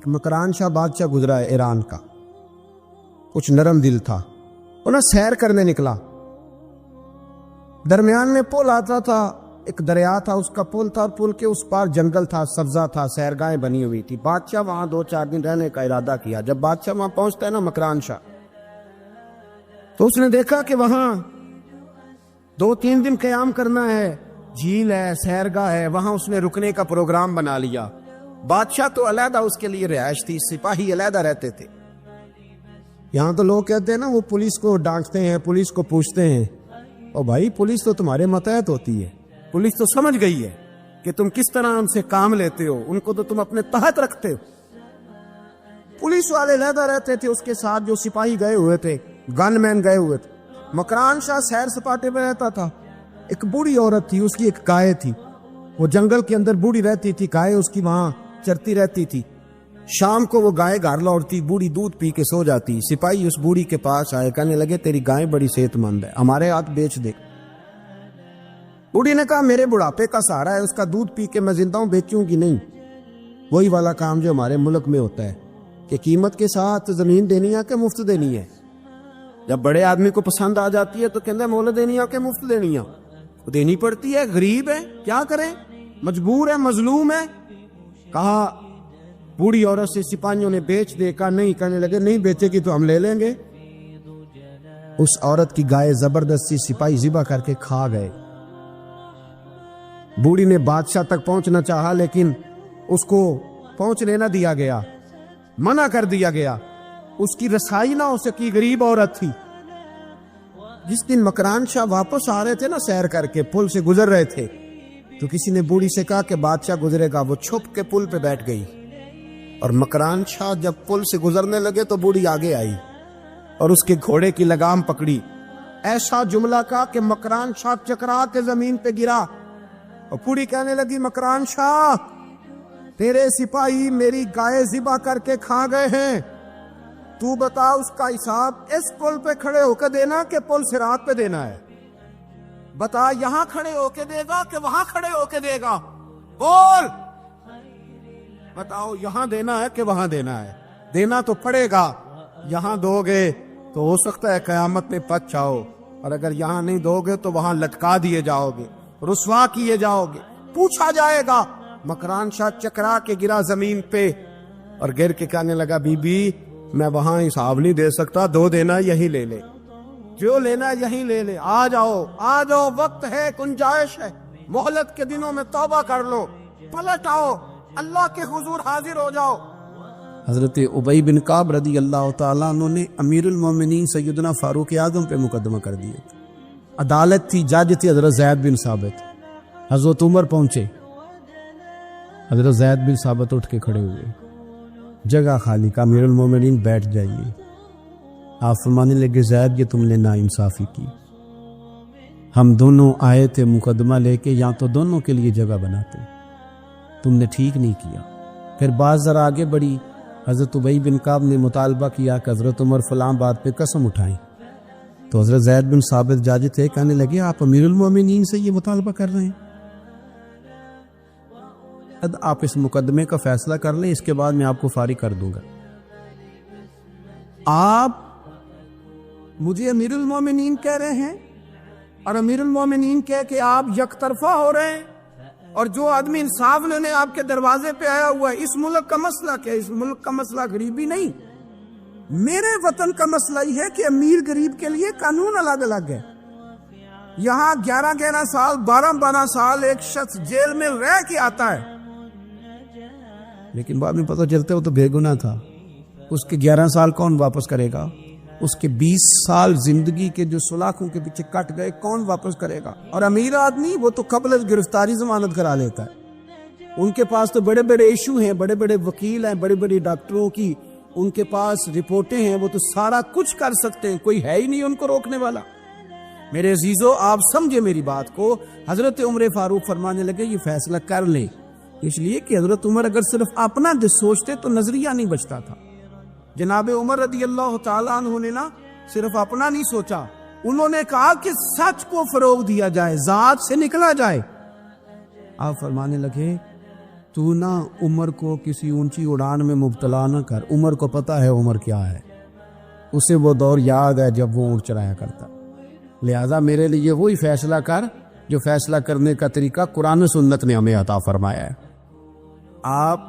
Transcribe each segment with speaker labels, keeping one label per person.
Speaker 1: ایک مکران شاہ بادشاہ گزرا ہے ایران کا، کچھ نرم دل تھا، وہ نا سیر کرنے نکلا، درمیان میں پل آتا تھا، ایک دریا تھا، اس کا پل تھا، اور پل کے اس پار جنگل تھا، سبزہ تھا، سیرگاہیں بنی ہوئی تھی۔ بادشاہ وہاں 2-4 دن رہنے کا ارادہ کیا۔ جب بادشاہ وہاں پہنچتا ہے نا مکران شاہ، تو اس نے دیکھا کہ وہاں 2-3 دن قیام کرنا ہے، جھیل ہے، سیرگاہ ہے، وہاں اس نے رکنے کا پروگرام بنا لیا۔ بادشاہ تو علیحدہ اس کے لیے رہائش تھی، سپاہی علیحدہ رہتے تھے۔ یہاں تو لوگ کہتے ہیں نا وہ پولیس کو ڈانٹتے ہیں، پولیس کو پوچھتے ہیں، اور بھائی پولیس تو تمہارے ماتحت ہوتی ہے، پولیس تو سمجھ گئی ہے کہ تم کس طرح ان سے کام لیتے ہو، ان کو تو تم اپنے تحت رکھتے ہو۔ پولیس والے علیحدہ رہتے تھے، اس کے ساتھ جو سپاہی گئے ہوئے تھے، گن مین گئے ہوئے تھے۔ مکران شاہ سیر سپاٹے پہ رہتا تھا۔ ایک بوڑھی عورت تھی، اس کی ایک گائے تھی، وہ جنگل کے اندر بوڑھی رہتی تھی، گائے اس کی وہاں چرتی رہتی تھی۔ شام کو وہ گائے گھر لوٹتی، بوڑھی دودھ پی کے سو جاتی۔ سپاہی اس بوڑھی کے پاس آئے، کہنے لگے تیری گائے بڑی صحت مند ہے، ہمارے ہاتھ بیچ دے۔ بوڑھی نے کہا میرے بڑھاپے کا سہارا ہے، اس کا دودھ پی کے میں زندہ ہوں، بیچوں گی نہیں۔ وہی والا کام جو ہمارے ملک میں ہوتا ہے کہ قیمت کے ساتھ زمین دینی ہے کہ مفت دینی ہے۔ جب بڑے آدمی کو پسند آ جاتی ہے تو کہتے ہیں مول دینی ہے کہ مفت دینی ہے، دینی پڑتی ہے، غریب ہے، کیا کریں، مجبور ہے، مظلوم ہے۔ کہا بوڑھی عورت سے سپاہیوں نے بیچ دے، کہا نہیں، کہنے لگے نہیں بیچے گی تو ہم لے لیں گے۔ اس عورت کی گائے زبردستی سپاہی ذبح کر کے کھا گئے۔ بوڑھی نے بادشاہ تک پہنچنا چاہا لیکن اس کو پہنچنے نہ دیا گیا، منع کر دیا گیا، اس کی رسائی نہ ہو سکی، غریب عورت تھی۔ جس دن مکران شاہ واپس آ رہے تھے نا، سیر کر کے پل سے گزر رہے تھے، تو کسی نے بوڑھی سے کہا کہ بادشاہ گزرے گا۔ وہ چھپ کے پل پہ بیٹھ گئی، اور مکران شاہ جب پل سے گزرنے لگے تو بوڑھی آگے آئی اور اس کے گھوڑے کی لگام پکڑی، ایسا جملہ کہا کہ مکران شاہ چکرا کے زمین پہ گرا، اور بوڑھی کہنے لگی مکران شاہ تیرے سپاہی میری گائے ذبح کر کے کھا گئے ہیں، تو بتا اس کا حساب اس پل پہ کھڑے ہو کے دینا کہ پل صراط پہ دینا ہے؟ بتا یہاں کھڑے ہو کے دے گا کہ وہاں کھڑے ہو کے دے گا؟ بول، بتاؤ یہاں دینا ہے کہ وہاں دینا ہے؟ دینا تو پڑے گا، یہاں دو گے تو ہو سکتا ہے قیامت میں پچ جاؤ، اور اگر یہاں نہیں دو گے تو وہاں لٹکا دیے جاؤ گے، رسوا کیے جاؤ گے، پوچھا جائے گا۔ مکران شاہ چکرا کے گرا زمین پہ اور گر کے کہنے لگا بی بی میں وہاں حساب نہیں دے سکتا، دو دینا یہی لے لے، جو لینا یہی لے لے، آ جاؤ آ جاؤ، وقت ہے، گنجائش ہے، مہلت کے دنوں میں توبہ کر لو، پلٹ آؤ، اللہ کے حضور حاضر ہو جاؤ۔ حضرت ابی بن کعب رضی اللہ تعالیٰ عنہ نے امیر المومنین سیدنا فاروق اعظم پہ مقدمہ کر دیے۔ عدالت تھی، جج تھی حضرت زید بن ثابت۔ حضرت عمر پہنچے، حضرت زید بن ثابت اٹھ کے کھڑے ہوئے، جگہ خالی، کا امیر المومنین بیٹھ جائیے۔ آپ فرمانے لگے زید یہ تم نے ناانصافی کی، ہم دونوں آئے تھے مقدمہ لے کے، یا تو دونوں کے لیے جگہ بناتے، تم نے ٹھیک نہیں کیا۔ پھر بات ذرا آگے بڑھی، حضرت ابی بن کعب نے مطالبہ کیا کہ حضرت عمر فلاں بات پہ قسم اٹھائیں، تو حضرت زید بن ثابت جاج تھے، کہنے لگے آپ امیر المومنین سے یہ مطالبہ کر رہے ہیں؟ آپ اس مقدمے کا فیصلہ کر لیں، اس کے بعد میں آپ کو فارغ کر دوں گا۔ آپ مجھے امیر المومنین کہہ رہے ہیں، اور امیر المومنین کہہ کے آپ یک طرفہ ہو رہے ہیں، اور جو آدمی انصاف لینے آپ کے دروازے پہ آیا ہوا ہے، اس ملک کا مسئلہ کیا ہے؟ اس ملک کا مسئلہ غریبی نہیں، میرے وطن کا مسئلہ یہ ہے کہ امیر غریب کے لیے قانون الگ الگ ہے۔ یہاں 11 سال 12 سال ایک شخص جیل میں رہ کے آتا ہے، لیکن بعد میں پتہ چلتا ہے وہ تو بے گناہ تھا، اس کے 11 سال کون واپس کرے گا؟ اس کے 20 سال زندگی کے جو سلاخوں کے پیچھے کٹ گئے کون واپس کرے گا؟ اور امیر آدمی وہ تو قبل از گرفتاری ضمانت کرا لیتا ہے، ان کے پاس تو بڑے بڑے ایشو ہیں، بڑے بڑے وکیل ہیں، بڑے بڑے ڈاکٹروں کی ان کے پاس رپورٹیں ہیں، وہ تو سارا کچھ کر سکتے ہیں، کوئی ہے ہی نہیں ان کو روکنے والا۔ میرے عزیزو آپ سمجھے میری بات کو، حضرت عمر فاروق فرمانے لگے یہ فیصلہ کر لیں، اس لیے کہ حضرت عمر اگر صرف اپنا سوچتے تو نظریہ نہیں بچتا تھا۔ جناب عمر رضی اللہ تعالیٰ عنہ نے نا صرف اپنا نہیں سوچا، انہوں نے کہا کہ سچ کو فروغ دیا جائے، ذات سے نکلا جائے۔ آپ فرمانے لگے تو نہ عمر کو کسی اونچی اڑان میں مبتلا نہ کر، عمر کو پتہ ہے عمر کیا ہے، اسے وہ دور یاد ہے جب وہ اونٹ چرایا کرتا، لہذا میرے لیے وہی فیصلہ کر جو فیصلہ کرنے کا طریقہ قرآن و سنت نے ہمیں عطا فرمایا ہے۔ آپ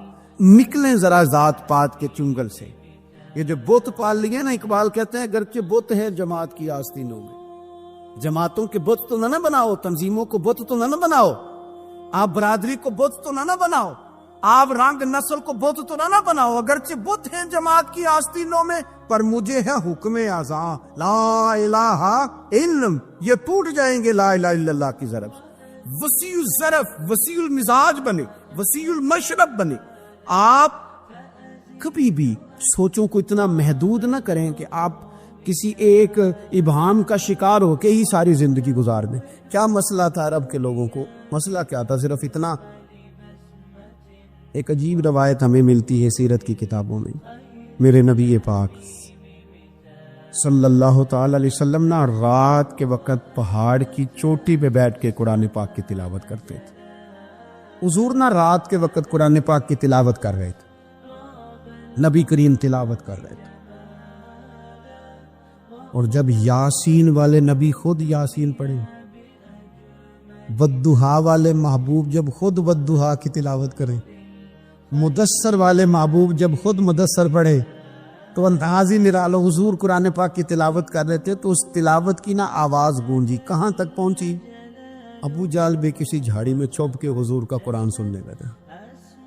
Speaker 1: نکلیں ذرا ذات پات کے چنگل سے، یہ جو بت پال لیے نا، اقبال کہتے ہیں اگرچہ بت ہے جماعت کی آستینوں میں، جماعتوں کے بت تو نہ بناؤ، تنظیموں کو بت تو نہ بناؤ، آپ برادری کو بت تو نہ بناؤ، آپ رنگ نسل کو بت تو نہ بناؤ، اگرچہ بت ہے جماعت کی آستینوں میں، پر مجھے ہے حکم اعزاں لا الہ الا، یہ ٹوٹ جائیں گے لا الہ الا اللہ کی ضرب سے۔ وسیع الظرف، وسیع المزاج بنے، وسیع المشرب بنے۔ آپ کبھی بھی سوچوں کو اتنا محدود نہ کریں کہ آپ کسی ایک ابہام کا شکار ہو کے ہی ساری زندگی گزار دیں۔ کیا مسئلہ تھا عرب کے لوگوں کو؟ مسئلہ کیا تھا؟ صرف اتنا، ایک عجیب روایت ہمیں ملتی ہے سیرت کی کتابوں میں، میرے نبی پاک صلی اللہ تعالی علیہ وسلم نا رات کے وقت پہاڑ کی چوٹی پہ بیٹھ کے قرآن پاک کی تلاوت کرتے تھے۔ حضور نا رات کے وقت قرآن پاک کی تلاوت کر رہے تھے، نبی کریم تلاوت کر رہے تھے، اور جب یاسین والے نبی خود یاسین پڑھے، والضحیٰ والے محبوب جب خود والضحیٰ کی تلاوت کریں، مدثر والے محبوب جب خود مدثر پڑھے، تو انداز ہی نرالو۔ حضور قرآن پاک کی تلاوت کر رہے تھے تو اس تلاوت کی نا آواز گونجی، کہاں تک پہنچی؟ ابو جہل بھی کسی جھاڑی میں چھپ کے حضور کا قرآن سننے لگا۔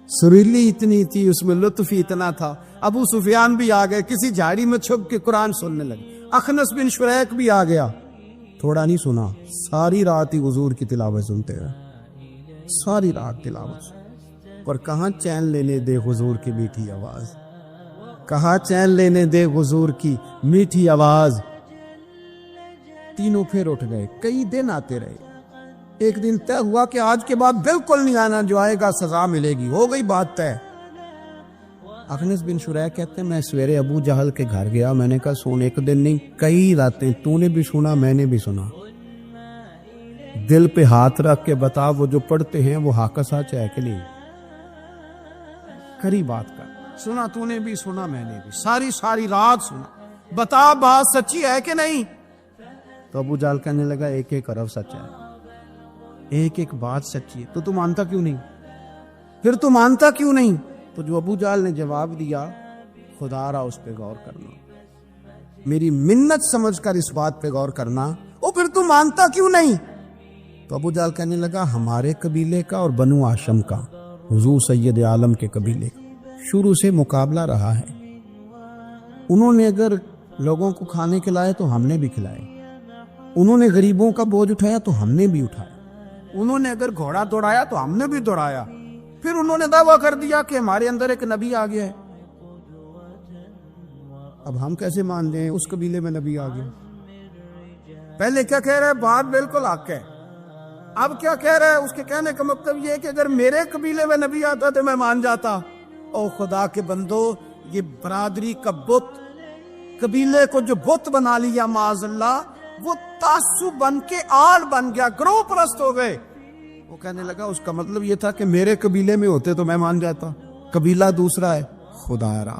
Speaker 1: سریلی اتنی تھی، اس میں لطف ہی اتنا تھا، ابو سفیان بھی آ گئے، کسی جھاڑی میں چھپ کے قرآن سننے لگے۔ اخنس بن شریک بھی آ گیا، تھوڑا نہیں سنا، ساری رات ہی حضور کی تلاوت سنتے رہے، ساری رات تلاوت۔ اور کہاں چین لینے دے حضور کی میٹھی آواز، کہاں چین لینے دے حضور کی میٹھی آواز۔ تینوں پھر اٹھ گئے، کئی دن آتے رہے، ایک دن طے ہوا کہ آج کے بعد بالکل نہیں آنا، جو آئے گا سزا ملے گی، ہو گئی بات طے۔ اخنس بن شریک کہتے ہیں میں سویرے ابو جہل کے گھر گیا، میں نے کہا سن، ایک دن نہیں کئی راتیں تو نے بھی سنا میں نے بھی سنا، دل پہ ہاتھ رکھ کے بتا وہ جو پڑھتے ہیں وہ حق سچ ہے کہ نہیں، کری بات کر، سنا تو نے بھی سنا میں نے بھی، ساری رات سنا، بتا بات سچی ہے کہ نہیں؟ تو ابو جہل کہنے لگا ایک ایک حرف سچ ہے، ایک ایک بات سچی ہے، تو تم مانتا کیوں نہیں؟ پھر تو مانتا کیوں نہیں؟ تو جو ابو جہل نے جواب دیا، خدا را اس پہ غور کرنا، میری منت سمجھ کر اس بات پہ غور کرنا، او پھر تو مانتا کیوں نہیں؟ تو ابو جہل کہنے لگا ہمارے قبیلے کا اور بنو ہاشم کا، حضور سید عالم کے قبیلے کا شروع سے مقابلہ رہا ہے، انہوں نے اگر لوگوں کو کھانے کھلائے تو ہم نے بھی کھلائے، انہوں نے غریبوں کا بوجھ اٹھایا تو ہم نے بھی اٹھایا، انہوں نے اگر گھوڑا دوڑایا تو ہم نے بھی دوڑایا، پھر انہوں نے دعویٰ کر دیا کہ ہمارے اندر ایک نبی آ گیا ہے، اب ہم کیسے مان لیں اس قبیلے میں نبی آ گیا؟ پہلے کیا کہہ رہے ہیں؟ بات بالکل حق ہے، اب کیا کہہ رہے ہیں؟ اس کے کہنے کا مطلب یہ ہے کہ اگر میرے قبیلے میں نبی آتا تو میں مان جاتا۔ او خدا کے بندو، یہ برادری کا بت، قبیلے کو جو بت بنا لیا معاذ اللہ، وہ تعصب بن کے آڑ بن گیا، گروہ پرست ہو گئے۔ وہ کہنے لگا اس کا مطلب یہ تھا کہ میرے قبیلے میں ہوتے تو میں مان جاتا، قبیلہ دوسرا ہے۔ خدا را،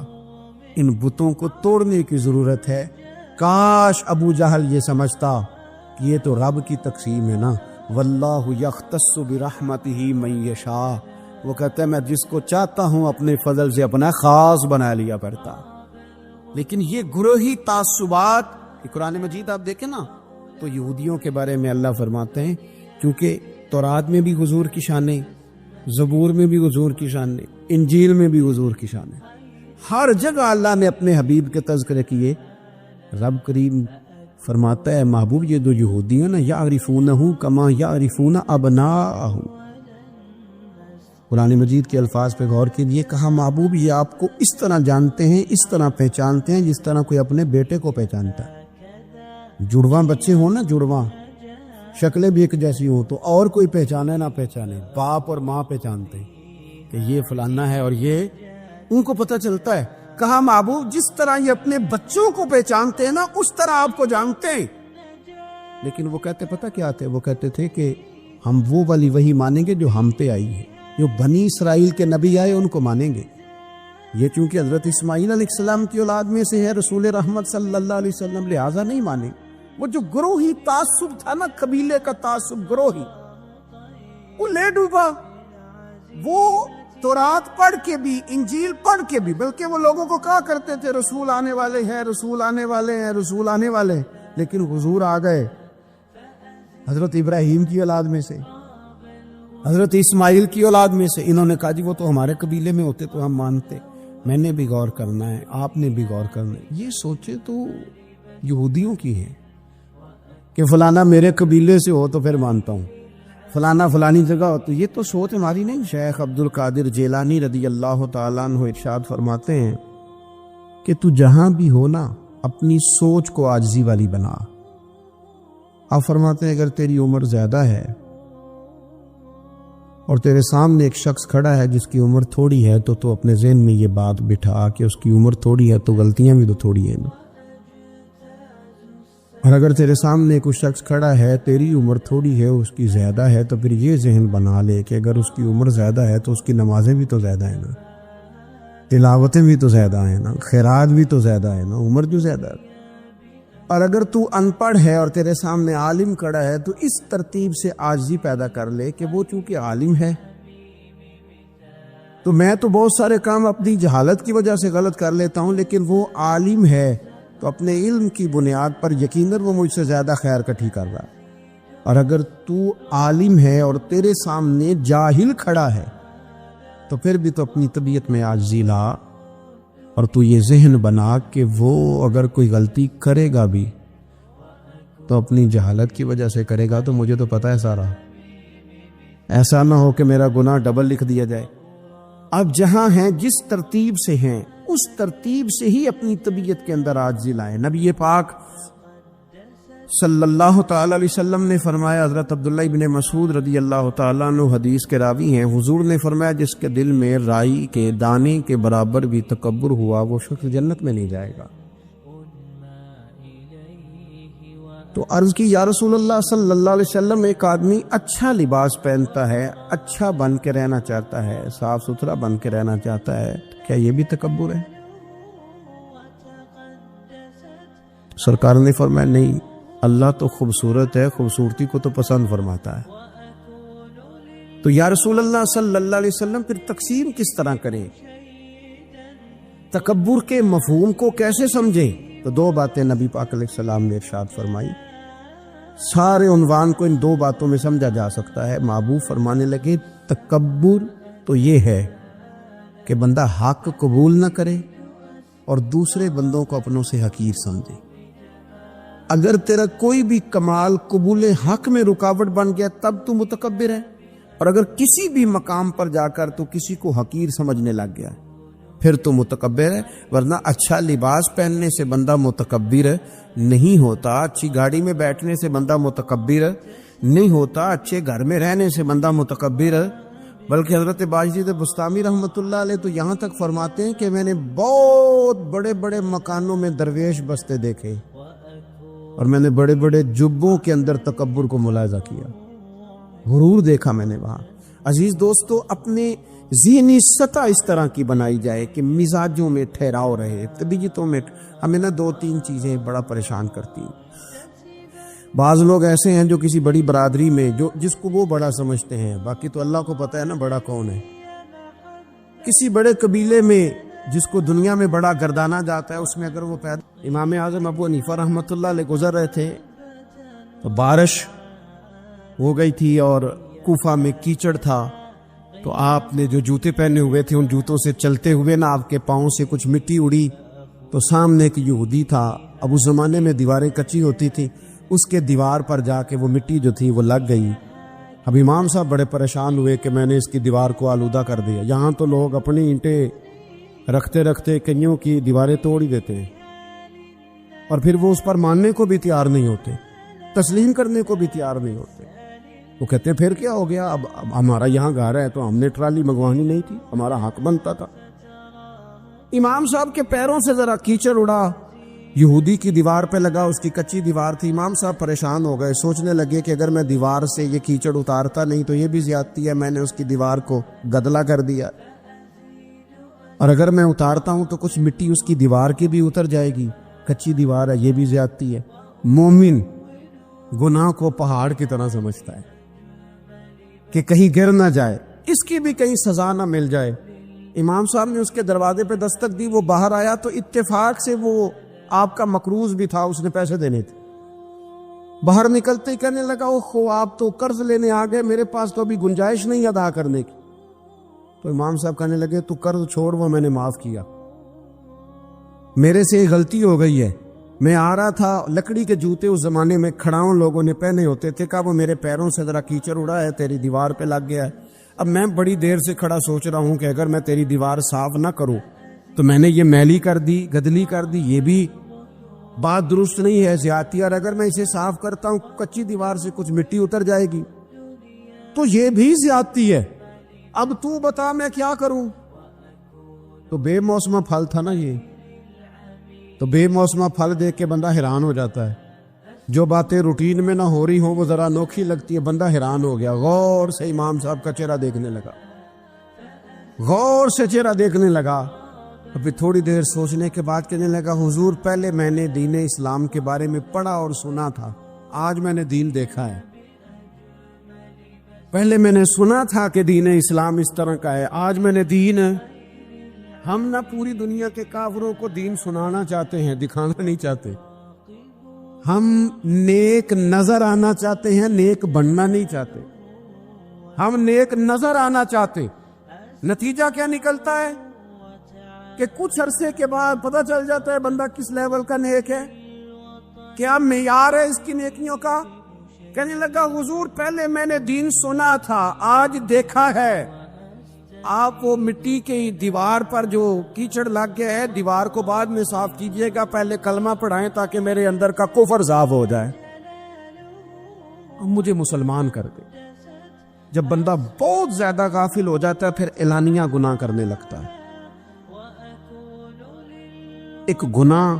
Speaker 1: ان بتوں کو توڑنے کی ضرورت ہے۔ کاش ابو جہل یہ سمجھتا کہ یہ تو رب کی تقسیم ہے نا، واللہ یختص برحمتہ من یشاء، وہ کہتے ہیں میں جس کو چاہتا ہوں اپنے فضل سے اپنا خاص بنا لیا کرتا۔ لیکن یہ گروہی تعصبات، قرآن مجید آپ دیکھیں نا تو یہودیوں کے بارے میں اللہ فرماتے ہیں، کیونکہ تورات میں بھی حضور کی شانیں، زبور میں بھی حضور کی شانیں، انجیل میں بھی حضور کی شانیں، ہر جگہ اللہ نے اپنے حبیب کے تذکرے کیے۔ رب کریم فرماتا ہے محبوب یہ دو یہودی ہیں نا، یعرفونہ کما یعرفون ابناءہم، قرآن مجید کے الفاظ پہ غور کیجئے، کہا محبوب یہ آپ کو اس طرح جانتے ہیں، اس طرح پہچانتے ہیں جس طرح کوئی اپنے بیٹے کو پہچانتا ہے۔ جڑواں بچے ہوں نا، جڑواں شکلیں بھی ایک جیسی ہوں تو اور کوئی پہچانے نہ پہچانے، باپ اور ماں پہچانتے ہیں کہ یہ فلانا ہے، اور یہ ان کو پتہ چلتا ہے۔ کہا محبوب جس طرح یہ اپنے بچوں کو پہچانتے ہیں نا، اس طرح آپ کو جانتے ہیں۔ لیکن وہ کہتے پتہ کیا تھے؟ وہ کہتے تھے کہ ہم وہ والی وحی مانیں گے جو ہم پہ آئی ہے، جو بنی اسرائیل کے نبی آئے ان کو مانیں گے. یہ چونکہ حضرت اسماعیل علیہ السلام کی اولاد میں سے ہے رسول رحمت صلی اللہ علیہ وسلم، لہٰذا نہیں مانیں. وہ جو گروہی تعصب تھا نا، قبیلے کا تعصب گروہی، وہ لے ڈوبا. وہ تورات پڑھ کے بھی، انجیل پڑھ کے بھی، بلکہ وہ لوگوں کو کہا کرتے تھے رسول آنے والے ہیں، رسول آنے والے ہیں، رسول آنے والے ہیں، لیکن حضور آ گئے حضرت ابراہیم کی اولاد میں سے، حضرت اسماعیل کی اولاد میں سے. انہوں نے کہا جی وہ تو ہمارے قبیلے میں ہوتے تو ہم مانتے. میں نے بھی غور کرنا ہے، آپ نے بھی غور کرنا ہے. یہ سوچے تو یہودیوں کی ہے کہ فلانا میرے قبیلے سے ہو تو پھر مانتا ہوں، فلانا فلانی جگہ ہو تو. یہ تو سوچ ہماری نہیں. شیخ عبد القادر جیلانی رضی اللہ تعالیٰ عنہ ارشاد فرماتے ہیں کہ تو جہاں بھی ہو نا، اپنی سوچ کو عاجزی والی بنا. آپ فرماتے ہیں اگر تیری عمر زیادہ ہے اور تیرے سامنے ایک شخص کھڑا ہے جس کی عمر تھوڑی ہے، تو اپنے ذہن میں یہ بات بٹھا کہ اس کی عمر تھوڑی ہے تو غلطیاں بھی تو تھوڑی ہیں نا. اور اگر تیرے سامنے کچھ شخص کھڑا ہے، تیری عمر تھوڑی ہے، اس کی زیادہ ہے، تو پھر یہ ذہن بنا لے کہ اگر اس کی عمر زیادہ ہے تو اس کی نمازیں بھی تو زیادہ ہیں نا، تلاوتیں بھی تو زیادہ ہیں نا، خیرات بھی تو زیادہ ہے نا، عمر جو زیادہ ہے. اور اگر تو ان پڑھ ہے اور تیرے سامنے عالم کھڑا ہے تو اس ترتیب سے عاجزی پیدا کر لے کہ وہ چونکہ عالم ہے تو میں تو بہت سارے کام اپنی جہالت کی وجہ سے غلط کر لیتا ہوں، لیکن وہ عالم ہے تو اپنے علم کی بنیاد پر یقیناً وہ مجھ سے زیادہ خیر کٹھی کر رہا ہے. اور اگر تو عالم ہے اور تیرے سامنے جاہل کھڑا ہے تو پھر بھی تو اپنی طبیعت میں عاجزی لا، اور تو یہ ذہن بنا کہ وہ اگر کوئی غلطی کرے گا بھی تو اپنی جہالت کی وجہ سے کرے گا، تو مجھے تو پتہ ہے سارا. ایسا نہ ہو کہ میرا گناہ ڈبل لکھ دیا جائے. اب جہاں ہیں جس ترتیب سے ہیں اس ترتیب سے ہی اپنی طبیعت کے اندر عاجزی لائیں. نبی پاک صلی اللہ تعالی علیہ وسلم نے فرمایا، حضرت عبداللہ ابن مسعود رضی اللہ تعالیٰ عنہ حدیث کے راوی ہیں، حضور نے فرمایا جس کے دل میں رائی کے دانے کے برابر بھی تکبر ہوا وہ شخص جنت میں نہیں جائے گا. تو عرض کی یا رسول اللہ صلی اللہ علیہ وسلم، ایک آدمی اچھا لباس پہنتا ہے، اچھا بن کے رہنا چاہتا ہے، صاف ستھرا بن کے رہنا چاہتا ہے، کیا یہ بھی تکبر ہے؟ سرکار نے فرمایا نہیں، اللہ تو خوبصورت ہے، خوبصورتی کو تو پسند فرماتا ہے. تو یا رسول اللہ صلی اللہ علیہ وسلم پھر تقسیم کس طرح کریں؟ تکبر کے مفہوم کو کیسے سمجھیں؟ تو دو باتیں نبی پاک علیہ السلام نے ارشاد فرمائی. سارے عنوان کو ان دو باتوں میں سمجھا جا سکتا ہے. محبوب فرمانے لگے تکبر تو یہ ہے کہ بندہ حق قبول نہ کرے اور دوسرے بندوں کو اپنوں سے حقیر سمجھے. اگر تیرا کوئی بھی کمال قبول حق میں رکاوٹ بن گیا تب تو متکبر ہے، اور اگر کسی بھی مقام پر جا کر تو کسی کو حقیر سمجھنے لگ گیا پھر تو متکبر ہے. ورنہ اچھا لباس پہننے سے بندہ متکبر نہیں ہوتا، اچھی گاڑی میں بیٹھنے سے بندہ متکبر نہیں ہوتا، اچھے گھر میں رہنے سے بندہ متکبر. بلکہ حضرت باجدید بستامی رحمۃ اللہ علیہ تو یہاں تک فرماتے ہیں کہ میں نے بہت بڑے بڑے مکانوں میں درویش بستے دیکھے اور میں نے بڑے بڑے جبوں کے اندر تکبر کو ملاحظہ کیا، غرور دیکھا میں نے وہاں. عزیز دوستو، اپنے ذہنی سطح اس طرح کی بنائی جائے کہ مزاجوں میں ٹھہراؤ رہے، طبیعتوں میں. ہمیں نا دو تین چیزیں بڑا پریشان کرتی ہیں. بعض لوگ ایسے ہیں جو کسی بڑی برادری میں جس کو وہ بڑا سمجھتے ہیں، باقی تو اللہ کو پتہ ہے نا بڑا کون ہے. کسی بڑے قبیلے میں جس کو دنیا میں بڑا گردانا جاتا ہے، اس میں اگر وہ پیدا. امام اعظم ابو حنیفہ رحمۃ اللہ علیہ گزر رہے تھے تو بارش ہو گئی تھی اور کوفہ میں کیچڑ تھا، تو آپ نے جو جوتے پہنے ہوئے تھے ان جوتوں سے چلتے ہوئے نا آپ کے پاؤں سے کچھ مٹی اڑی، تو سامنے ایک یہودی تھا. اب اس زمانے میں دیواریں کچی ہوتی تھی، اس کے دیوار پر جا کے وہ مٹی جو تھی وہ لگ گئی. اب امام صاحب بڑے پریشان ہوئے کہ میں نے اس کی دیوار کو آلودہ کر دیا. یہاں تو لوگ اپنی اینٹیں رکھتے رکھتے کئیوں کی دیواریں توڑ ہی دیتے ہیں، اور پھر وہ اس پر ماننے کو بھی تیار نہیں ہوتے، تسلیم کرنے کو بھی تیار نہیں ہوتے. وہ کہتے ہیں پھر کیا ہو گیا، اب ہمارا یہاں گھر ہے تو ہم نے ٹرالی منگوانی نہیں تھی، ہمارا حق بنتا تھا. امام صاحب کے پیروں سے ذرا کیچڑ اڑا، یہودی کی دیوار پہ لگا، اس کی کچی دیوار تھی. امام صاحب پریشان ہو گئے، سوچنے لگے کہ اگر میں دیوار سے یہ کیچڑ اتارتا نہیں تو یہ بھی زیادتی ہے، میں نے اس کی دیوار کو گدلا کر دیا، اور اگر میں اتارتا ہوں تو کچھ مٹی اس کی دیوار کی بھی اتر جائے گی، کچی دیوار ہے، یہ بھی زیادتی ہے. مومن گناہ کو پہاڑ کی طرح سمجھتا ہے کہ کہیں گر نہ جائے، اس کی بھی کہیں سزا نہ مل جائے. امام صاحب نے اس کے دروازے پہ دستک دی، وہ باہر آیا تو اتفاق سے وہ آپ کا مقروض بھی تھا، اس نے پیسے دینے تھے. باہر نکلتے ہی کہنے لگا اوہ آپ تو قرض لینے آ گئے، میرے پاس تو ابھی گنجائش نہیں ادا کرنے کی. تو امام صاحب کہنے لگے تو قرض چھوڑ، وہ میں نے معاف کیا، میرے سے ایک غلطی ہو گئی ہے. میں آ رہا تھا، لکڑی کے جوتے اس زمانے میں کھڑاؤں لوگوں نے پہنے ہوتے تھے، کہا وہ میرے پیروں سے ذرا کیچڑ اڑا ہے، تیری دیوار پہ لگ گیا ہے. اب میں بڑی دیر سے کھڑا سوچ رہا ہوں کہ اگر میں تیری دیوار صاف نہ کروں تو میں نے یہ میلی کر دی، گدلی کر دی، یہ بھی بات درست نہیں ہے، زیادتی. اور اگر میں اسے صاف کرتا ہوں کچی دیوار سے کچھ مٹی اتر جائے گی تو یہ بھی زیادتی ہے. اب تو بتا میں کیا کروں؟ تو بے موسمہ پھل تھا نا یہ، تو بے موسمہ پھل دیکھ کے بندہ حیران ہو جاتا ہے. جو باتیں روٹین میں نہ ہو رہی ہوں وہ ذرا انوکھی لگتی ہے، بندہ حیران ہو گیا. غور سے امام صاحب کا چہرہ دیکھنے لگا، غور سے چہرہ دیکھنے لگا. ابھی تھوڑی دیر سوچنے کے بعد کہنے لگا حضور پہلے میں نے دین اسلام کے بارے میں پڑھا اور سنا تھا، آج میں نے دین دیکھا ہے. پہلے میں نے سنا تھا کہ دین اسلام اس طرح کا ہے، آج میں نے دین. ہم نہ پوری دنیا کے کافروں کو دین سنانا چاہتے ہیں، دکھانا نہیں چاہتے. ہم نیک نظر آنا چاہتے ہیں، نیک بننا نہیں چاہتے. ہم نیک نظر آنا چاہتے، نتیجہ کیا نکلتا ہے کہ کچھ عرصے کے بعد پتہ چل جاتا ہے بندہ کس لیول کا نیک ہے، کیا معیار ہے اس کی نیکیوں کا. کہنے لگا حضور پہلے میں نے دین سنا تھا، آج دیکھا ہے. آپ وہ مٹی کی دیوار پر جو کیچڑ لگ گیا ہے، دیوار کو بعد میں صاف کیجئے گا، پہلے کلمہ پڑھائیں تاکہ میرے اندر کا کفر صاف ہو جائے، مجھے مسلمان کر دے. جب بندہ بہت زیادہ غافل ہو جاتا ہے پھر اعلانیہ گناہ کرنے لگتا ہے. ایک گناہ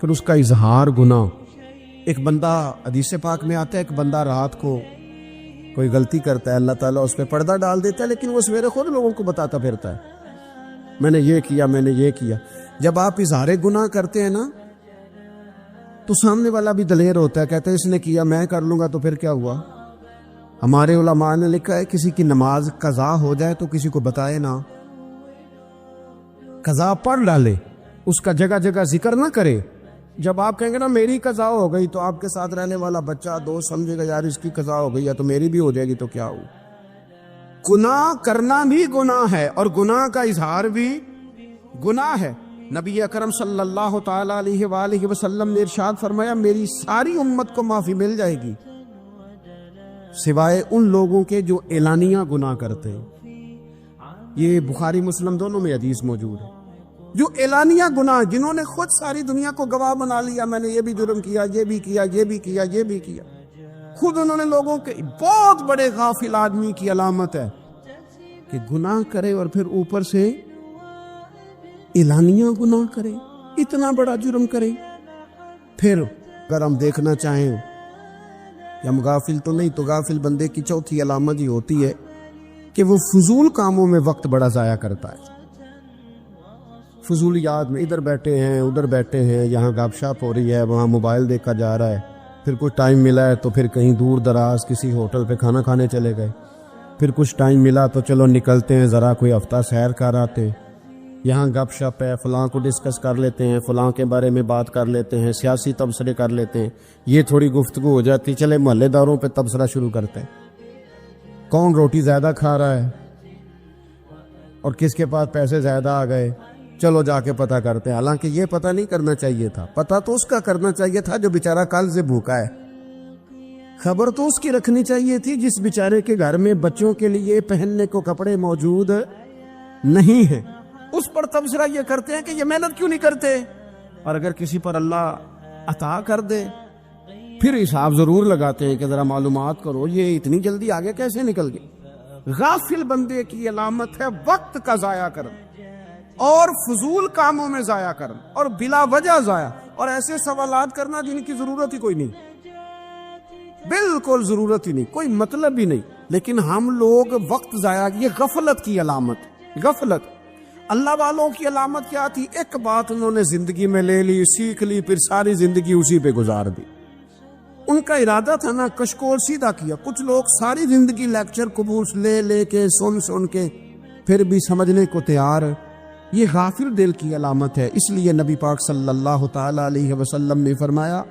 Speaker 1: پھر اس کا اظہار گناہ. ایک بندہ حدیث پاک میں آتا ہے، ایک بندہ رات کو کوئی غلطی کرتا ہے، اللہ تعالیٰ اس پہ پردہ ڈال دیتا ہے، لیکن وہ سویرے خود لوگوں کو بتاتا پھرتا ہے میں نے یہ کیا، میں نے یہ کیا. جب آپ اظہار گناہ کرتے ہیں نا تو سامنے والا بھی دلیر ہوتا ہے، کہتا ہے اس نے کیا میں کر لوں گا تو پھر کیا ہوا. ہمارے علماء نے لکھا ہے کسی کی نماز قضا ہو جائے تو کسی کو بتائے نہ، قضا پڑھ ڈالے، اس کا جگہ جگہ ذکر نہ کرے. جب آپ کہیں گے نا میری قضا ہو گئی تو آپ کے ساتھ رہنے والا بچہ دوست سمجھے گا یار اس کی قضا ہو گئی یا تو میری بھی ہو جائے گی تو کیا ہو. گناہ کرنا بھی گناہ ہے اور گناہ کا اظہار بھی گناہ ہے. نبی اکرم صلی اللہ تعالی علیہ وآلہ وسلم نے ارشاد فرمایا میری ساری امت کو معافی مل جائے گی سوائے ان لوگوں کے جو اعلانیہ گناہ کرتے ہیں. یہ بخاری مسلم دونوں میں حدیث موجود ہے. جو اعلانیہ گناہ، جنہوں نے خود ساری دنیا کو گواہ بنا لیا، میں نے یہ بھی جرم کیا، یہ بھی کیا، یہ بھی کیا، یہ بھی کیا، خود انہوں نے لوگوں کے. بہت بڑے غافل آدمی کی علامت ہے کہ گناہ کرے اور پھر اوپر سے اعلانیہ گناہ کرے، اتنا بڑا جرم کرے. پھر اگر ہم دیکھنا چاہیں کہ ہم غافل تو نہیں، تو غافل بندے کی چوتھی علامت یہ ہوتی ہے کہ وہ فضول کاموں میں وقت بڑا ضائع کرتا ہے. فضولیات میں ادھر بیٹھے ہیں ادھر بیٹھے ہیں، یہاں گپ شپ ہو رہی ہے، وہاں موبائل دیکھا جا رہا ہے. پھر کچھ ٹائم ملا ہے تو پھر کہیں دور دراز کسی ہوٹل پہ کھانا کھانے چلے گئے. پھر کچھ ٹائم ملا تو چلو نکلتے ہیں ذرا کوئی ہفتہ سیر کر آتے، یہاں گپ شپ ہے، فلاں کو ڈسکس کر لیتے ہیں، فلاں کے بارے میں بات کر لیتے ہیں، سیاسی تبصرے کر لیتے ہیں. یہ تھوڑی گفتگو ہو جاتی، چلے محلے داروں پہ تبصرہ شروع کرتے ہیں، کون روٹی زیادہ کھا رہا ہے اور کس کے پاس پیسے زیادہ آ گئے، چلو جا کے پتہ کرتے ہیں. حالانکہ یہ پتہ نہیں کرنا چاہیے تھا، پتہ تو اس کا کرنا چاہیے تھا جو بیچارہ کل سے بھوکا ہے. خبر تو اس کی رکھنی چاہیے تھی جس بیچارے کے گھر میں بچوں کے لیے پہننے کو کپڑے موجود نہیں ہیں. اس پر تبصرہ یہ کرتے ہیں کہ یہ محنت کیوں نہیں کرتے. اور اگر کسی پر اللہ عطا کر دے پھر حساب ضرور لگاتے ہیں کہ ذرا معلومات کرو یہ اتنی جلدی آگے کیسے نکل گئی. غافل بندے کی علامت ہے وقت کا ضائع کرنا اور فضول کاموں میں ضائع کرنا اور بلا وجہ ضائع. اور ایسے سوالات کرنا جن کی ضرورت ہی کوئی نہیں، بالکل ضرورت ہی نہیں، کوئی مطلب بھی نہیں، لیکن ہم لوگ وقت ضائع، یہ غفلت کی علامت، غفلت۔ اللہ والوں کی علامت کیا تھی؟ ایک بات انہوں نے زندگی میں لے لی، سیکھ لی، پھر ساری زندگی اسی پہ گزار دی۔ ان کا ارادہ تھا نا کشکول سیدھا کیا۔ کچھ لوگ ساری زندگی لیکچر قبول لے کے سن کے پھر بھی سمجھنے کو تیار، یہ غافل دل کی علامت ہے۔ اس لیے نبی پاک صلی اللہ تعالی علیہ وسلم نے فرمایا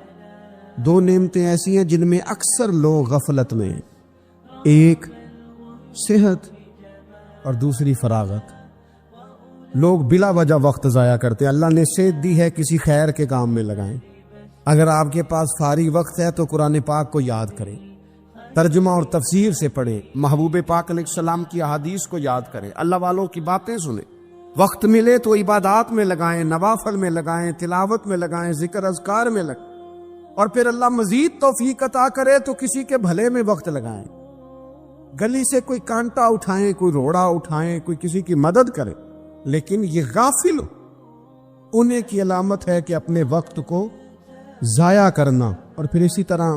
Speaker 1: دو نعمتیں ایسی ہیں جن میں اکثر لوگ غفلت میں ہیں، ایک صحت اور دوسری فراغت۔ لوگ بلا وجہ وقت ضائع کرتے ہیں۔ اللہ نے صحت دی ہے، کسی خیر کے کام میں لگائیں۔ اگر آپ کے پاس فارغ وقت ہے تو قرآن پاک کو یاد کریں، ترجمہ اور تفسیر سے پڑھیں، محبوب پاک علیہ السلام کی احادیث کو یاد کریں، اللہ والوں کی باتیں سنیں۔ وقت ملے تو عبادات میں لگائیں، نوافل میں لگائیں، تلاوت میں لگائیں، ذکر اذکار میں لگائیں، اور پھر اللہ مزید توفیق عطا کرے تو کسی کے بھلے میں وقت لگائیں۔ گلی سے کوئی کانٹا اٹھائیں، کوئی روڑا اٹھائیں، کوئی کسی کی مدد کرے، لیکن یہ غافل انہیں کی علامت ہے کہ اپنے وقت کو ضائع کرنا۔ اور پھر اسی طرح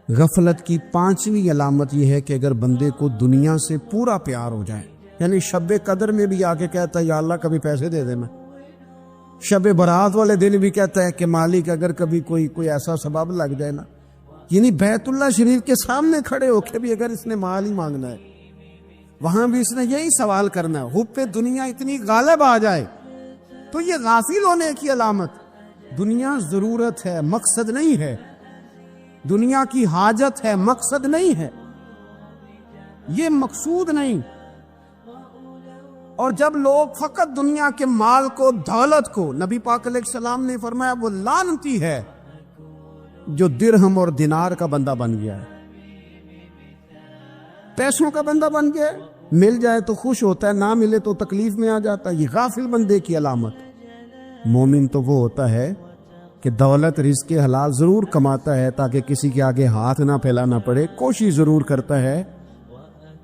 Speaker 1: غفلت کی پانچویں علامت یہ ہے کہ اگر بندے کو دنیا سے پورا پیار ہو جائے، یعنی شب قدر میں بھی آ کے کہتا ہے یا اللہ کبھی پیسے دے دے، میں شب برات والے دن بھی کہتا ہے کہ مالک اگر کبھی کوئی ایسا سبب لگ جائے نا، یعنی بیت اللہ شریف کے سامنے کھڑے ہو کے بھی اگر اس نے مال ہی مانگنا ہے، وہاں بھی اس نے یہی سوال کرنا ہے، حب پہ دنیا اتنی غالب آ جائے، تو یہ غافل ہونے کی علامت۔ دنیا ضرورت ہے، مقصد نہیں ہے، دنیا کی حاجت ہے، مقصد نہیں ہے، یہ مقصود نہیں۔ اور جب لوگ فقط دنیا کے مال کو، دولت کو، نبی پاک علیہ السلام نے فرمایا وہ لعنتی ہے جو درہم اور دینار کا بندہ بن گیا ہے، پیسوں کا بندہ بن گیا ہے، مل جائے تو خوش ہوتا ہے، نہ ملے تو تکلیف میں آ جاتا ہے۔ یہ غافل بندے کی علامت۔ مومن تو وہ ہوتا ہے کہ دولت رزق حلال ضرور کماتا ہے تاکہ کسی کے آگے ہاتھ نہ پھیلانا پڑے، کوشش ضرور کرتا ہے،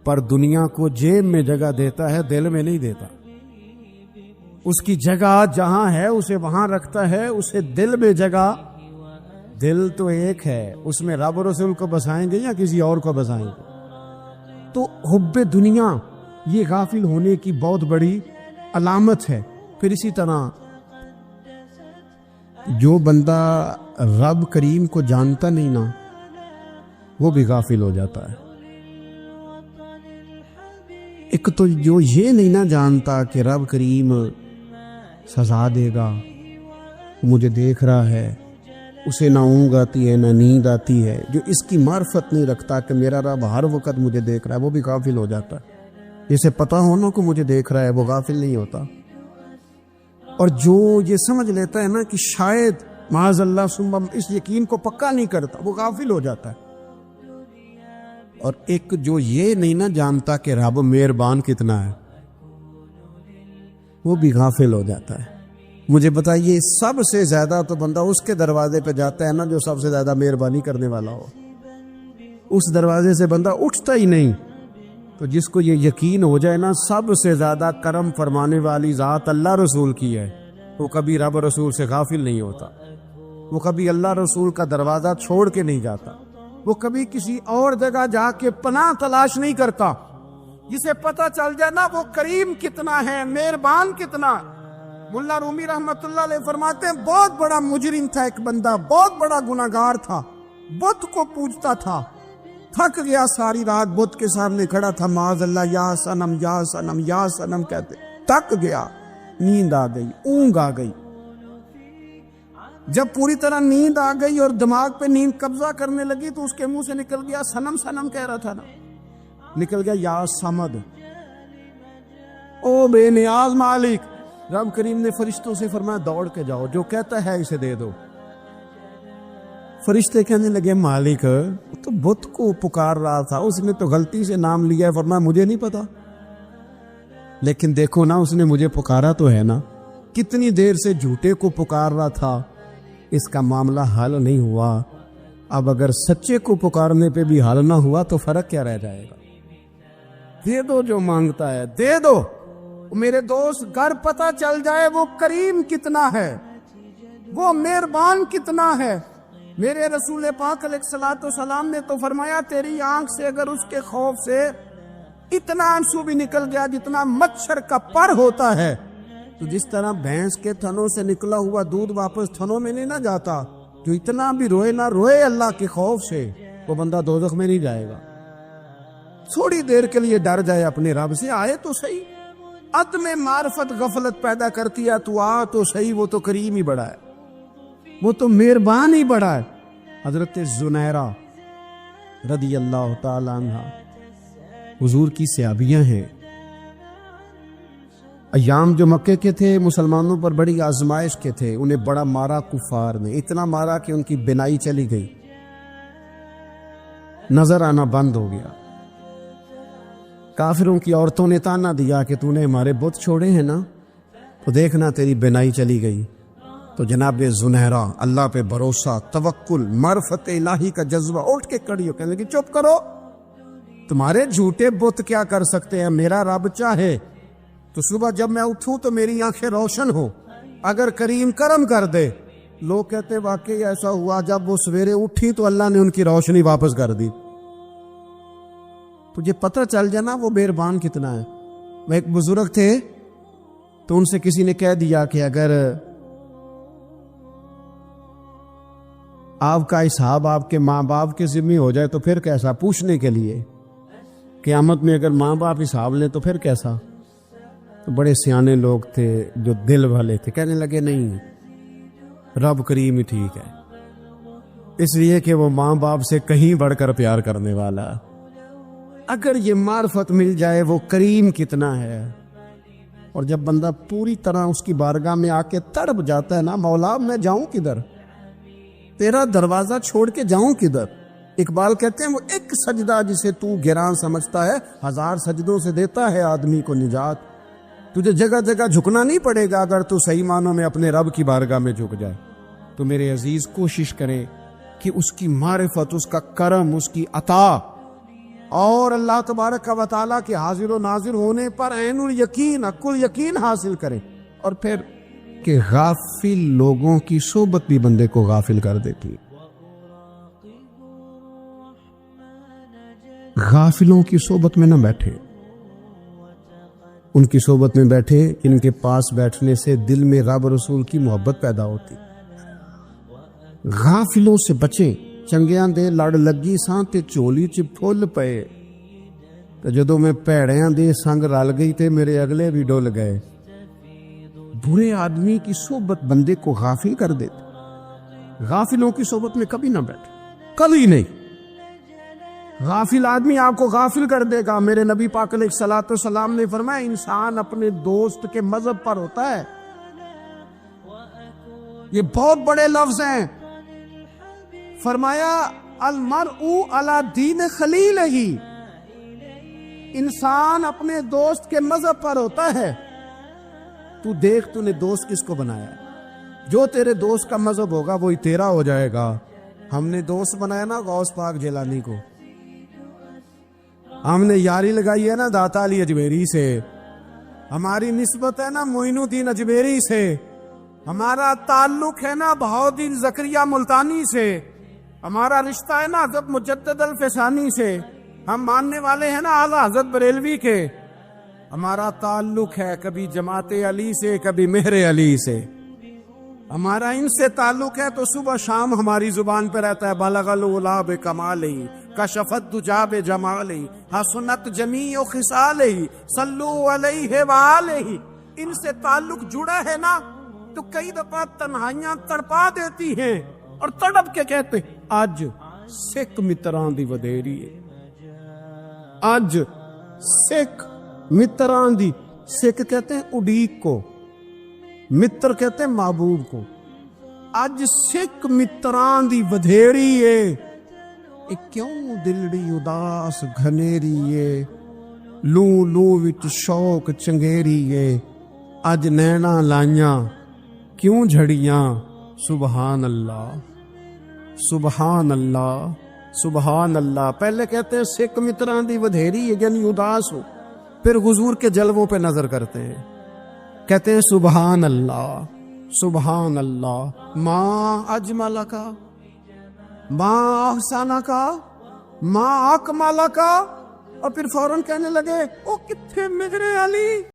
Speaker 1: پر دنیا کو جیب میں جگہ دیتا ہے، دل میں نہیں دیتا۔ اس کی جگہ جہاں ہے اسے وہاں رکھتا ہے، اسے دل میں جگہ، دل تو ایک ہے، اس میں رب رسول کو بسائیں گے یا کسی اور کو بسائیں گے؟ تو حب دنیا یہ غافل ہونے کی بہت بڑی علامت ہے۔ پھر اسی طرح جو بندہ رب کریم کو جانتا نہیں نا، وہ بھی غافل ہو جاتا ہے۔ ایک تو جو یہ نہیں نہ جانتا کہ رب کریم سزا دے گا، مجھے دیکھ رہا ہے، اسے نہ اونگ آتی ہے نہ نیند آتی ہے، جو اس کی معرفت نہیں رکھتا کہ میرا رب ہر وقت مجھے دیکھ رہا ہے، وہ بھی غافل ہو جاتا ہے۔ جسے پتا ہونا کو مجھے دیکھ رہا ہے وہ غافل نہیں ہوتا۔ اور جو یہ سمجھ لیتا ہے نا کہ شاید معاذ اللہ ثم، اس یقین کو پکا نہیں کرتا، وہ غافل ہو جاتا ہے۔ اور ایک جو یہ نہیں نہ جانتا کہ رب مہربان کتنا ہے، وہ بھی غافل ہو جاتا ہے۔ مجھے بتائیے سب سے زیادہ تو بندہ اس کے دروازے پہ جاتا ہے نا جو سب سے زیادہ مہربانی کرنے والا ہو، اس دروازے سے بندہ اٹھتا ہی نہیں۔ تو جس کو یہ یقین ہو جائے نا سب سے زیادہ کرم فرمانے والی ذات اللہ رسول کی ہے، وہ کبھی رب رسول سے غافل نہیں ہوتا، وہ کبھی اللہ رسول کا دروازہ چھوڑ کے نہیں جاتا، وہ کبھی کسی اور جگہ جا کے پناہ تلاش نہیں کرتا۔ جسے پتہ چل جائے نا وہ کریم کتنا ہے، مہربان کتنا۔ ملا رومی رحمت اللہ علیہ فرماتے ہیں بہت بڑا مجرم تھا ایک بندہ، بہت بڑا گناہگار تھا، بت کو پوجتا تھا، تھک گیا، ساری رات بت کے سامنے کھڑا تھا، معاذ اللہ یا صنم یا صنم یا صنم کہتے، تھک گیا، نیند آ گئی، اونگ آ گئی۔ جب پوری طرح نیند آ گئی اور دماغ پہ نیند قبضہ کرنے لگی تو اس کے منہ سے نکل گیا، صنم صنم کہہ رہا تھا نا، نکل گیا یا صمد، او بے نیاز مالک۔ رب کریم نے فرشتوں سے فرمایا دوڑ کے جاؤ، جو کہتا ہے اسے دے دو۔ فرشتے کہنے لگے مالک تو بت کو پکار رہا تھا، اس نے تو غلطی سے نام لیا ہے، فرمایا مجھے نہیں پتا، لیکن دیکھو نا اس نے مجھے پکارا تو ہے نا، کتنی دیر سے جھوٹے کو پکار رہا تھا، اس کا معاملہ حل نہیں ہوا، اب اگر سچے کو پکارنے پہ بھی حل نہ ہوا تو فرق کیا رہ جائے گا؟ دے دو جو مانگتا ہے، دے دو۔ میرے دوست گھر پتہ چل جائے وہ کریم کتنا ہے، وہ مہربان کتنا ہے. میرے رسول پاک علیہ الصلوۃ والسلام نے تو فرمایا تیری آنکھ سے اگر اس کے خوف سے اتنا آنسو بھی نکل گیا جتنا مچھر کا پر ہوتا ہے، تو جس طرح بھینس کے تھنوں سے نکلا ہوا دودھ واپس تھنوں میں نہیں نہ جاتا، جو اتنا بھی روئے نہ روئے اللہ کے خوف سے، وہ بندہ دوزخ میں نہیں جائے گا. تھوڑی دیر کے لیے ڈر جائے اپنے رب سے، آئے تو صحیح. عدم معرفت غفلت پیدا کرتی ہے، تو آ تو صحیح، وہ تو کریم ہی بڑا ہے، وہ تو مہربان ہی بڑا ہے. حضرت زنیرہ رضی اللہ تعالی عنہ حضور کی صحابیاں ہیں. ایام جو مکے کے تھے مسلمانوں پر بڑی آزمائش کے تھے، انہیں بڑا مارا کفار نے، اتنا مارا کہ ان کی بینائی چلی گئی، نظر آنا بند ہو گیا. کافروں کی عورتوں نے تانا دیا کہ تو نے ہمارے بت چھوڑے ہیں نا، تو دیکھنا تیری بینائی چلی گئی. تو جناب زنیرہ اللہ پہ بھروسہ، توکل، معرفت الہی کا جذبہ، اٹھ کے کھڑی ہو کہنے لگی چپ کرو، تمہارے جھوٹے بت کیا کر سکتے ہیں، میرا رب چاہے تو صبح جب میں اٹھوں تو میری آنکھیں روشن ہو، اگر کریم کرم کر دے. لوگ کہتے واقعی ایسا ہوا، جب وہ سویرے اٹھی تو اللہ نے ان کی روشنی واپس کر دی. تجھے پتہ چل جانا وہ مہربان کتنا ہے. وہ ایک بزرگ تھے تو ان سے کسی نے کہہ دیا کہ اگر آپ کا حساب آپ کے ماں باپ کے ذمہ ہو جائے تو پھر کیسا، پوچھنے کے لیے قیامت میں اگر ماں باپ حساب لیں تو پھر کیسا. تو بڑے سیانے لوگ تھے جو دل والے تھے، کہنے لگے نہیں، رب کریم ہی ٹھیک ہے، اس لیے کہ وہ ماں باپ سے کہیں بڑھ کر پیار کرنے والا. اگر یہ معرفت مل جائے وہ کریم کتنا ہے. اور جب بندہ پوری طرح اس کی بارگاہ میں آ کے تڑپ جاتا ہے نا، مولا میں جاؤں کدھر، تیرا دروازہ چھوڑ کے جاؤں کدھر. اقبال کہتے ہیں وہ ایک سجدہ جسے تو گراں سمجھتا ہے، 1000 سجدوں سے دیتا ہے آدمی کو نجات. تجھے جگہ جگہ جھکنا نہیں پڑے گا اگر تو صحیح معنوں میں اپنے رب کی بارگاہ میں جھک جائے. تو میرے عزیز کوشش کریں کہ اس کی معرفت، اس کا کرم، اس کی عطا اور اللہ تبارک و تعالیٰ کے حاضر و ناظر ہونے پر عین الیقین، عقل یقین حاصل کریں. اور پھر کہ غافل لوگوں کی صحبت بھی بندے کو غافل کر دیتی ہے. غافلوں کی صحبت میں نہ بیٹھے، ان کی صحبت میں بیٹھے جن کے پاس بیٹھنے سے دل میں رب رسول کی محبت پیدا ہوتی. غافلوں سے بچیں. چنگیاں دے لڑ لگی ساں تے چولی چ پھل پئے، تے جدوں میں پیڑیاں دے سنگ رل گئی تے میرے اگلے بھی ڈول گئے. برے آدمی کی صحبت بندے کو غافل کر دیتے. غافلوں کی صحبت میں کبھی نہ بیٹھے، کبھی نہیں. غافل آدمی آپ کو غافل کر دے گا. میرے نبی پاک علیہ الصلوۃ والسلام نے فرمایا انسان اپنے دوست کے مذہب پر ہوتا ہے. یہ بہت بڑے لفظ ہیں. فرمایا المرء علی دین خلیلہ، انسان اپنے دوست کے مذہب پر ہوتا ہے. تو دیکھ تو نے دوست کس کو بنایا، جو تیرے دوست کا مذہب ہوگا وہی تیرا ہو جائے گا. ہم نے دوست بنایا نا غوث پاک جیلانی کو، ہم نے یاری لگائی ہے نا داتا علی اجمیری سے، ہماری نسبت ہے نا معین الدین اجمیری سے، ہمارا تعلق ہے نا بہاؤالدین زکریا ملتانی سے، ہمارا رشتہ ہے نا حضرت مجدد الفسانی سے، ہم ماننے والے ہیں نا اعلیٰ حضرت بریلوی کے، ہمارا تعلق ہے کبھی جماعت علی سے کبھی مہر علی سے. ہمارا ان سے تعلق ہے تو صبح شام ہماری زبان پہ رہتا ہے بلغ العلا بکمالہ کشفت دجا بجمالہ حسنت جمیع خصالہ صلو علیہ وآلہ. ان سے تعلق جڑا ہے نا تو کئی دفعہ تنہائیاں تڑپا دیتی ہیں اور تڑپ کے کہتے اج سکھ متران دی ودیری ہے، اج سکھ متران دی. سکھ کہتے ہیں اڈیق کو، متر کہتے ہیں محبوب کو. اج سکھ متران دی ودھیڑی ہے، کیوں دلڑی اداس گھنیری ہے، لو لو وچ شوق چنگیری ہے. اج نینا لائیاں کیوں جھڑیاں، سبحان اللہ سبحان اللہ سبحان اللہ. پہلے کہتے ہیں سکھ متران دی ودھیری ہے یعنی اداس ہو، پھر حضور کے جلووں پہ نظر کرتے ہیں، کہتے ہیں سبحان اللہ سبحان اللہ، ما اجمل کا، ما احسن کا، ما اکمل کا، اور پھر فوراً کہنے لگے او کتنے میرے علی.